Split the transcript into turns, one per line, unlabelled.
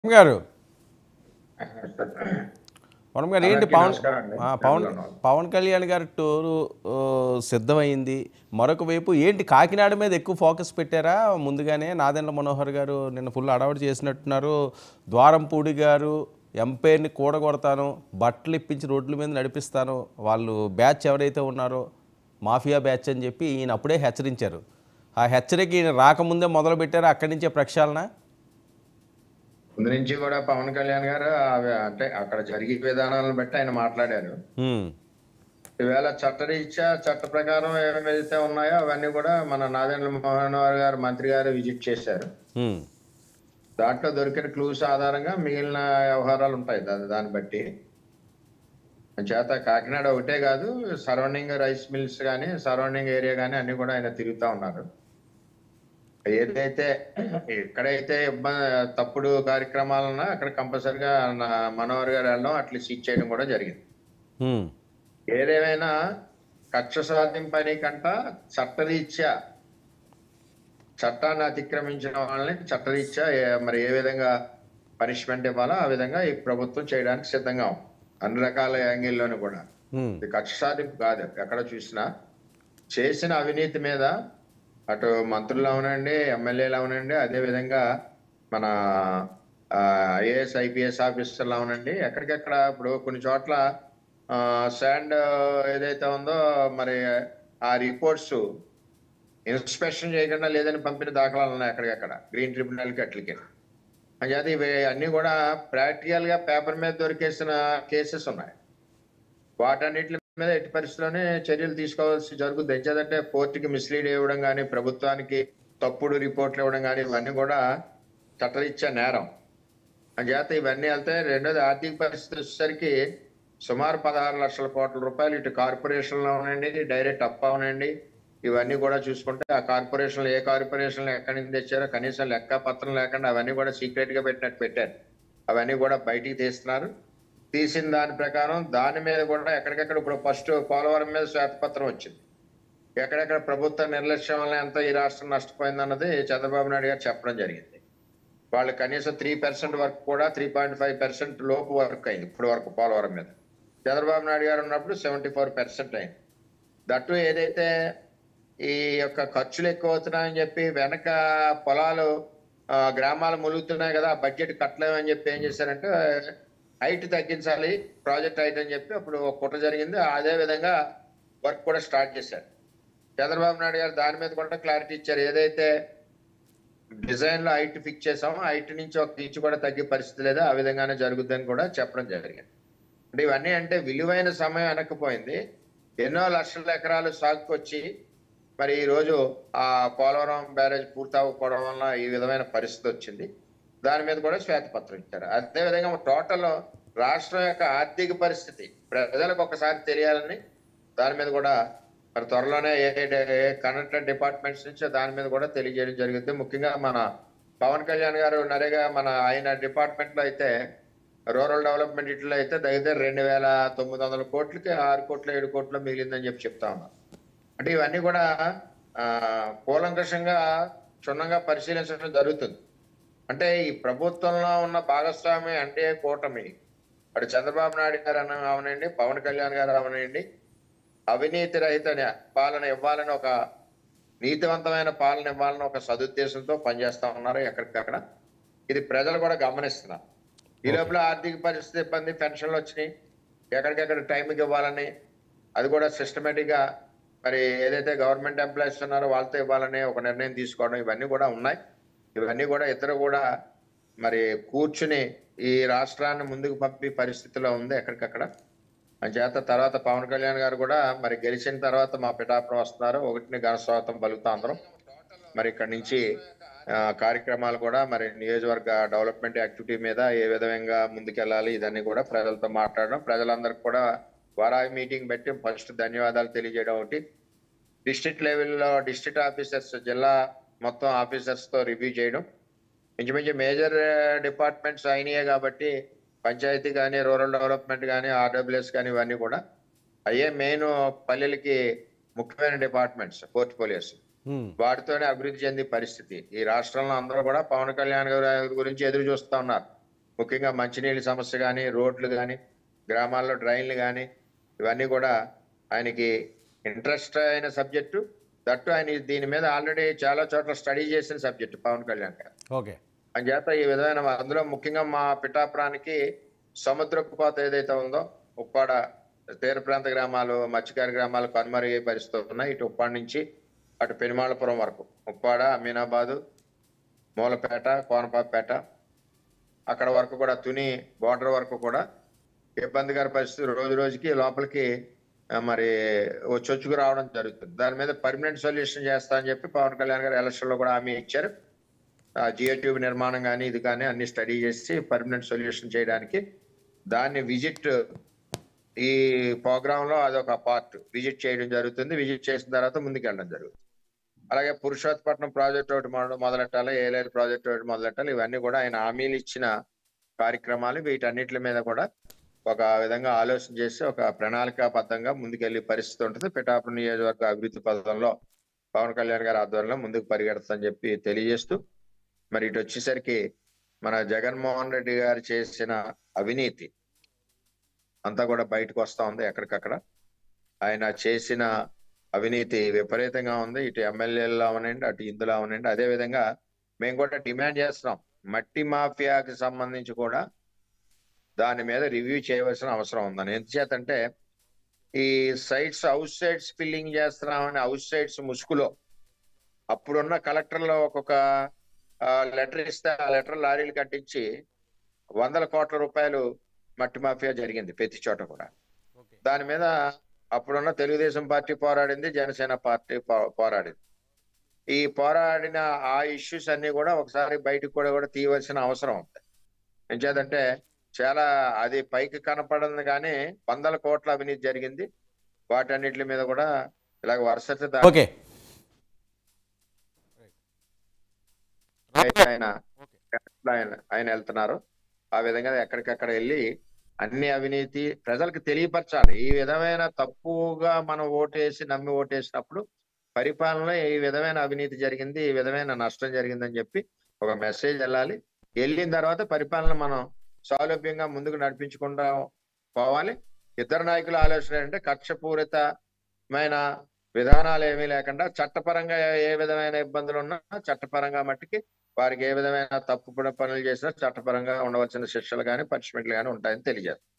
గారు పవన్ గారు ఏంటి
అందరికీ
పవన్
నమస్కారం అండి.
పవన్
ఛానల్ ఉన్నవాళ్ళు.
పవన్ కళ్యాణ్ గారి టూరు సిద్ధమైంది. మరొక వైపు ఏంటి కాకినాడ మీద ఎక్కువ ఫోకస్ పెట్టారా ముందుగానే? నాదెండ్ల మనోహర్ గారు నిన్న ఫుల్ అడవాడు చేసినట్టున్నారు. ద్వారంపూడి గారు ఎంపైర్ని కూడగొడతాను, బట్టలు ఇప్పించి రోడ్ల మీద నడిపిస్తాను, వాళ్ళు బ్యాచ్ ఎవరైతే ఉన్నారో మాఫియా బ్యాచ్ అని చెప్పి ఈయన అప్పుడే హెచ్చరించారు. ఆ హెచ్చరిక ఈయన రాకముందే మొదలు పెట్టారు, అక్కడి నుంచే ప్రక్షాళన.
ముందు నుంచి కూడా పవన్ కళ్యాణ్ గారు అంటే అక్కడ జరిగే విధానాలను బట్టి ఆయన మాట్లాడారు.
హ్మ్.
ఈవేళ చట్టరీత్యా చట్ట ప్రకారం ఏవైతే ఉన్నాయో అవన్నీ కూడా మన నాదెండ్ల మనోహర్ గారు మంత్రి గారు విజిట్ చేశారు.
హ్మ్.
దాంట్లో దొరికిన క్లూస్ ఆధారంగా మిగిలిన వ్యవహారాలు ఉంటాయి దాన్ని బట్టి. చేత కాకినాడ ఒకటే కాదు, సరౌండింగ్ రైస్ మిల్స్ కానీ సరౌండింగ్ ఏరియా కానీ అన్ని కూడా ఆయన తిరుగుతా ఉన్నారు. ఏదైతే ఎక్కడైతే తప్పుడు కార్యక్రమాలన్నా అక్కడ కంపల్సరిగా మనోహర్ గారు వెళ్ళడం అట్లా సీజ్ చేయడం కూడా జరిగింది.
హ్మ్.
ఏదేమైనా కక్ష సాధింపని కంట చట్టరీత్యా చట్టాన్ని అతిక్రమించిన వాళ్ళని చట్టరీత్యా మరి ఏ విధంగా పనిష్మెంట్ ఇవ్వాలో ఆ విధంగా ఈ ప్రభుత్వం చేయడానికి సిద్ధంగా ఉంది. అన్ని రకాల యాంగిల్లోనూ కూడా.
హ్మ్.
ఇది కక్ష సాధింపు కాదు. ఎక్కడ చూసినా చేసిన అవినీతి మీద అటు మంత్రులు అవనండి, ఎమ్మెల్యేలు అవనండి, అదేవిధంగా మన ఐఏఎస్ ఐపీఎస్ ఆఫీసర్లు అవనండి, ఎక్కడికెక్కడ ఇప్పుడు కొన్ని చోట్ల శాండ్ ఏదైతే ఉందో మరి ఆ రిపోర్ట్స్ ఇన్స్పెక్షన్ చేయకుండా లేదని పంపిన దాఖలాలు ఉన్నాయి ఎక్కడికెక్కడ గ్రీన్ ట్రిబ్యునల్కి అట్లకి. అంచేత ఇవి అన్ని కూడా ప్రాక్టికల్ గా పేపర్ మీద దొరికేసిన కేసెస్ ఉన్నాయి. వాటన్నిటి మీద ఎట్టి పరిస్థితుల్లోనే చర్యలు తీసుకోవాల్సి జరుగుతుంది. ఎంచేదంటే కోర్టుకి మిస్లీడ్ ఇవ్వడం కానీ, ప్రభుత్వానికి తప్పుడు రిపోర్ట్లు ఇవ్వడం కానీ ఇవన్నీ కూడా చట్టరీత్యా నేరం. అంచేత ఇవన్నీ వెళ్తే రెండోది ఆర్థిక పరిస్థితి వచ్చేసరికి సుమారు 16 లక్షల కోట్ల రూపాయలు ఇటు కార్పొరేషన్లు అవనండి, డైరెక్ట్ అప్ అవనండి, ఇవన్నీ కూడా చూసుకుంటే ఆ కార్పొరేషన్లు ఏ కార్పొరేషన్లు ఎక్కడి నుంచి తెచ్చారో కనీసం లెక్క పత్రం లేకుండా అవన్నీ కూడా సీక్రెట్ గా పెట్టినట్టు పెట్టారు. అవన్నీ కూడా బయటికి తీస్తున్నారు. తీసిన దాని ప్రకారం దాని మీద కూడా ఎక్కడికెక్కడ ఇప్పుడు ఫస్ట్ పోలవరం మీద శ్వేతపత్రం వచ్చింది. ఎక్కడెక్కడ ప్రభుత్వ నిర్లక్ష్యం వల్ల ఎంత ఈ రాష్ట్రం నష్టపోయింది అన్నది చంద్రబాబు నాయుడు గారు చెప్పడం జరిగింది. వాళ్ళు కనీసం 3% వర్క్ కూడా 3.5% లోపు వర్క్ అయింది ఇప్పుడు వరకు పోలవరం మీద. చంద్రబాబు నాయుడు గారు ఉన్నప్పుడు 74% అయింది. దట్టు ఏదైతే ఈ యొక్క ఖర్చులు ఎక్కువ అవుతున్నాయని చెప్పి వెనక పొలాలు గ్రామాలు ములుగుతున్నాయి కదా, బడ్జెట్ కట్టలేమని చెప్పి ఏం చేశారంటే హైట్ తగ్గించాలి, ప్రాజెక్ట్ హైట్ అని చెప్పి అప్పుడు ఒక కుట్ర జరిగింది. అదే విధంగా వర్క్ కూడా స్టార్ట్ చేశారు. చంద్రబాబు నాయుడు గారు దాని మీద కూడా క్లారిటీ ఇచ్చారు. ఏదైతే డిజైన్ లో హైట్ ఫిక్స్ చేసామో హైట్ నుంచి ఒక ఇంచు కూడా తగ్గే పరిస్థితి లేదా, ఆ విధంగానే జరుగుద్దని కూడా చెప్పడం జరిగింది. అంటే ఇవన్నీ అంటే విలువైన సమయం వెనక్కిపోయింది. ఎన్నో లక్షల ఎకరాలు సాగుకొచ్చి మరి ఈ రోజు ఆ పోలవరం బ్యారేజ్ పూర్తి అవ్వకపోవడం వల్ల ఈ విధమైన పరిస్థితి వచ్చింది. దాని మీద కూడా శ్వేతపత్రం ఇచ్చారు. అదే విధంగా టోటల్ రాష్ట్రం యొక్క ఆర్థిక పరిస్థితి ప్రజలకు ఒకసారి తెలియాలని దాని మీద కూడా మరి త్వరలోనే ఏ కనెక్టెడ్ డిపార్ట్మెంట్స్ నుంచి దాని మీద కూడా తెలియజేయడం జరుగుతుంది. ముఖ్యంగా మన పవన్ కళ్యాణ్ గారు నరేగా ఆయన డిపార్ట్మెంట్ లో అయితే రూరల్ డెవలప్మెంట్ ఇట్లో అయితే దగ్గర 2,900 కోట్లకి 6 కోట్ల 7 కోట్ల మిగిలిందని చెప్పి చెప్తా ఉన్నారు. అంటే ఇవన్నీ కూడా కూలంకషంగా క్షుణ్ణంగా పరిశీలించడం జరుగుతుంది. అంటే ఈ ప్రభుత్వంలో ఉన్న భాగస్వామి అంటే కూటమి అటు చంద్రబాబు నాయుడు గారు అవనండి, పవన్ కళ్యాణ్ గారు అవనండి, అవినీతి రహిత పాలన ఇవ్వాలని ఒక నీతివంతమైన పాలన ఇవ్వాలని ఒక సదుద్దేశంతో పనిచేస్తా ఉన్నారు ఎక్కడికక్కడ. ఇది ప్రజలు కూడా గమనిస్తున్నారు. ఈ లోపల ఆర్థిక పరిస్థితి ఇబ్బంది, పెన్షన్లు వచ్చినాయి, ఎక్కడికెక్కడ టైంకి ఇవ్వాలని అది కూడా సిస్టమేటిక్ గా మరి ఏదైతే గవర్నమెంట్ ఎంప్లాయీస్ ఉన్నారో వాళ్ళతో ఇవ్వాలని ఒక నిర్ణయం తీసుకోవడం ఇవన్నీ కూడా ఉన్నాయి. ఇవన్నీ కూడా ఇద్దరు కూడా మరి కూర్చుని ఈ రాష్ట్రాన్ని ముందుకు పంపి పరిస్థితిలో ఉంది ఎక్కడికక్కడ. చేత తర్వాత పవన్ కళ్యాణ్ గారు కూడా మరి గెలిచిన తర్వాత మా పిఠాపురం వస్తున్నారు. ఒకటిని ఘన స్వాగతం పలుకుతా అందరం. మరి ఇక్కడ నుంచి కార్యక్రమాలు కూడా మరి నియోజకవర్గ డెవలప్మెంట్ యాక్టివిటీ మీద ఏ విధంగా ముందుకెళ్ళాలి ఇదన్నీ కూడా ప్రజలతో మాట్లాడడం, ప్రజలందరికీ కూడా వారాయి మీటింగ్ పెట్టి ఫస్ట్ ధన్యవాదాలు తెలియజేయడం ఒకటి, డిస్ట్రిక్ట్ లెవెల్లో డిస్ట్రిక్ట్ ఆఫీసర్స్ జిల్లా మొత్తం ఆఫీసర్స్ తో రివ్యూ చేయడం, ఇంచుమించు మేజర్ డిపార్ట్మెంట్స్ అయినాయే కాబట్టి పంచాయతీ కానీ రూరల్ డెవలప్మెంట్ కానీ ఆర్డబ్ల్యూఎస్ కానీ ఇవన్నీ కూడా అయ్యే మెయిన్ పల్లెలకి ముఖ్యమైన డిపార్ట్మెంట్స్ పోర్ట్ఫోలియోస్, వాటితోనే అభివృద్ధి చెందే పరిస్థితి. ఈ రాష్ట్రంలో అందరూ కూడా పవన్ కళ్యాణ్ గారి గురించి ఎదురు చూస్తా ఉన్నారు. ముఖ్యంగా మంచినీళ్ళ సమస్య కానీ, రోడ్లు కానీ, గ్రామాల్లో డ్రైన్లు కానీ, ఇవన్నీ కూడా ఆయనకి ఇంట్రెస్ట్ అయిన సబ్జెక్టు. దట్టు ఆయన దీని మీద ఆల్రెడీ చాలా చోట్ల స్టడీ చేసిన సబ్జెక్టు పవన్ కళ్యాణ్ గారు.
ఓకే.
అంచేత ఈ విధమైన అందులో ముఖ్యంగా మా పిఠాపురానికి సముద్రపు కోత ఏదైతే ఉందో, ఉప్పాడ తీర ప్రాంత గ్రామాలు, మత్స్యకార గ్రామాలు కనుమరుగే పరిస్థితులు ఉన్నాయి. ఇటు ఉప్పాడ నుంచి అటు పెనుమాళపురం వరకు, ఉప్పాడ, అమీనాబాదు, మూలపేట, కోనపాపేట, అక్కడ వరకు కూడా తుని బోర్డర్ వరకు కూడా ఇబ్బందికర పరిస్థితి రోజు రోజుకి లోపలికి మరి చొచ్చుకు రావడం జరుగుతుంది. దాని మీద పర్మనెంట్ సొల్యూషన్ చేస్తా అని చెప్పి పవన్ కళ్యాణ్ గారు ఎలక్షన్ లో కూడా హామీ ఇచ్చారు. జియో ట్యూబ్ నిర్మాణం కానీ ఇది కానీ అన్ని స్టడీ చేసి పర్మనెంట్ సొల్యూషన్ చేయడానికి దాన్ని విజిట్ ఈ ప్రోగ్రామ్ లో అదొక పార్ట్ విజిట్ చేయడం జరుగుతుంది. విజిట్ చేసిన తర్వాత ముందుకెళ్ళడం జరుగుతుంది. అలాగే పురుషోత్తపట్నం ప్రాజెక్ట్ ఒకటి మొదలెట్టాలి, ఏలేరు ప్రాజెక్ట్ ఒకటి మొదలెట్టాలి. ఇవన్నీ కూడా ఆయన హామీలు ఇచ్చిన కార్యక్రమాలు. వీటన్నిటి మీద కూడా ఒక విధంగా ఆలోచన చేసి ఒక ప్రణాళికాబద్ధంగా ముందుకెళ్లే పరిస్థితి ఉంటుంది. పిఠాపురం నియోజకవర్గ అభివృద్ధి పథంలో పవన్ కళ్యాణ్ గారి ఆధ్వర్యంలో ముందుకు పరిగెడతామని చెప్పి తెలియజేస్తూ, మరి ఇటు వచ్చేసరికి మన జగన్మోహన్ రెడ్డి గారు చేసిన అవినీతి అంతా కూడా బయటకు వస్తా ఉంది. ఎక్కడికక్కడ ఆయన చేసిన అవినీతి విపరీతంగా ఉంది. ఇటు ఎమ్మెల్యేలు అవనండి, అటు ఇందులో అవనండి. అదే విధంగా మేము కూడా డిమాండ్ చేస్తున్నాం, మట్టి మాఫియాకి సంబంధించి కూడా దాని మీద రివ్యూ చేయవలసిన అవసరం ఉందని. ఎందుచేతంటే ఈ సైట్స్ అవుట్ సైడ్స్ ఫిల్లింగ్ చేస్తున్నామని అవుట్ సైడ్స్ ముసుగులో అప్పుడున్న కలెక్టర్లో ఒక్కొక్క లెటర్ ఇస్తే ఆ లెటర్ లారీలు కట్టించి 100 కోట్ల రూపాయలు మట్టి మాఫియా జరిగింది ప్రతి చోట కూడా. దాని మీద అప్పుడున్న తెలుగుదేశం పార్టీ పోరాడింది, జనసేన పార్టీ పోరాడింది. ఈ పోరాడిన ఆ ఇష్యూస్ అన్ని కూడా ఒకసారి బయటకు కూడా తీయవలసిన అవసరం ఉంది. ఎంచేదంటే చాలా అది పైకి కనపడదు కానీ 100 కోట్ల అవినీతి జరిగింది. వాటన్నిటి మీద కూడా ఇలాగ వరుస
ఓకే.
ఆయన వెళ్తున్నారు. ఆ విధంగా ఎక్కడికక్కడ వెళ్ళి అన్ని అవినీతి ప్రజలకు తెలియపరచాలి. ఈ విధమైన తప్పుగా మనం ఓటేసి నమ్మి ఓటేసినప్పుడు పరిపాలనలో ఈ విధమైన అవినీతి జరిగింది, ఈ విధమైన నష్టం జరిగిందని చెప్పి ఒక మెసేజ్ వెళ్ళాలి. వెళ్ళిన తర్వాత పరిపాలన మనం సౌలభ్యంగా ముందుకు నడిపించకుండా పోవాలి. ఇద్దరు నాయకుల ఆలోచన ఏంటంటే కక్షపూరితమైన విధానాలు ఏమీ లేకుండా చట్టపరంగా ఏ విధమైన ఇబ్బందులు ఉన్నా చట్టపరంగా మట్టికి వారికి ఏ విధమైన తప్పు పనులు చేసినా చట్టపరంగా ఉండవలసిన శిక్షలు కానీ పనిష్మెంట్లు కానీ ఉంటాయని తెలియజేస్తారు.